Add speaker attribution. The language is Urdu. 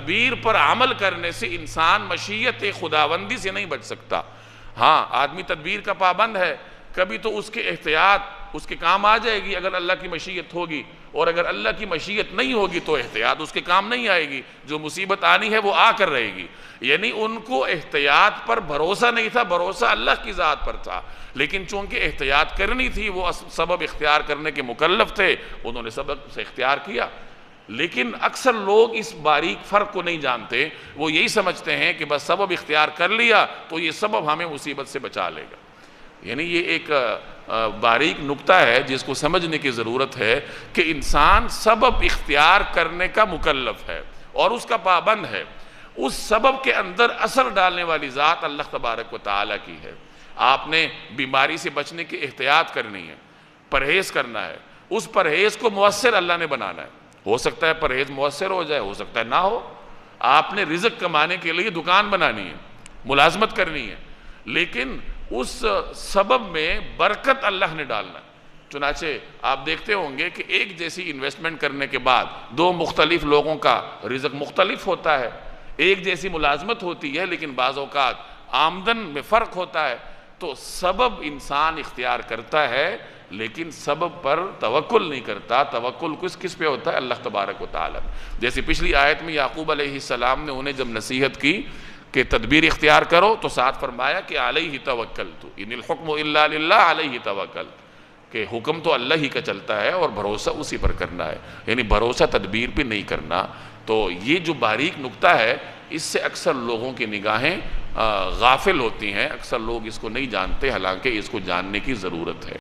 Speaker 1: تدبیر پر عمل کرنے سے انسان مشیت خداوندی سے نہیں بچ سکتا۔ ہاں، آدمی تدبیر کا پابند ہے، کبھی تو اس کے احتیاط اس کے کام آ جائے گی اگر اللہ کی مشیت ہوگی، اور اگر اللہ کی مشیت نہیں ہوگی تو احتیاط اس کے کام نہیں آئے گی، جو مصیبت آنی ہے وہ آ کر رہے گی۔ یعنی ان کو احتیاط پر بھروسہ نہیں تھا، بھروسہ اللہ کی ذات پر تھا، لیکن چونکہ احتیاط کرنی تھی، وہ سبب اختیار کرنے کے مکلف تھے، انہوں نے سبب سے اختیار کیا۔ لیکن اکثر لوگ اس باریک فرق کو نہیں جانتے، وہ یہی سمجھتے ہیں کہ بس سبب اختیار کر لیا تو یہ سبب ہمیں مصیبت سے بچا لے گا۔ یعنی یہ ایک باریک نکتہ ہے جس کو سمجھنے کی ضرورت ہے کہ انسان سبب اختیار کرنے کا مکلف ہے اور اس کا پابند ہے۔ اس سبب کے اندر اثر ڈالنے والی ذات اللہ تبارک و تعالیٰ کی ہے۔ آپ نے بیماری سے بچنے کی احتیاط کرنی ہے، پرہیز کرنا ہے، اس پرہیز کو مؤثر اللہ نے بنانا ہے۔ ہو سکتا ہے پرہیز مؤثر ہو جائے، ہو سکتا ہے نہ ہو۔ آپ نے رزق کمانے کے لیے دکان بنانی ہے، ملازمت کرنی ہے، لیکن اس سبب میں برکت اللہ نے ڈالنا ہے۔ چنانچہ آپ دیکھتے ہوں گے کہ ایک جیسی انویسٹمنٹ کرنے کے بعد دو مختلف لوگوں کا رزق مختلف ہوتا ہے، ایک جیسی ملازمت ہوتی ہے لیکن بعض اوقات آمدن میں فرق ہوتا ہے۔ تو سبب انسان اختیار کرتا ہے لیکن سبب پر توکل نہیں کرتا۔ توکل کس پہ ہوتا ہے؟ اللہ تبارک و تعالیٰ۔ جیسے پچھلی آیت میں یعقوب علیہ السلام نے انہیں جب نصیحت کی کہ تدبیر اختیار کرو تو ساتھ فرمایا کہ علیہ توکلت، ان الحکم الا للہ علیہ توکلت، کہ حکم تو اللہ ہی کا چلتا ہے اور بھروسہ اسی پر کرنا ہے، یعنی بھروسہ تدبیر پہ نہیں کرنا۔ تو یہ جو باریک نکتہ ہے اس سے اکثر لوگوں کی نگاہیں غافل ہوتی ہیں، اکثر لوگ اس کو نہیں جانتے، حالانکہ اس کو جاننے کی ضرورت ہے۔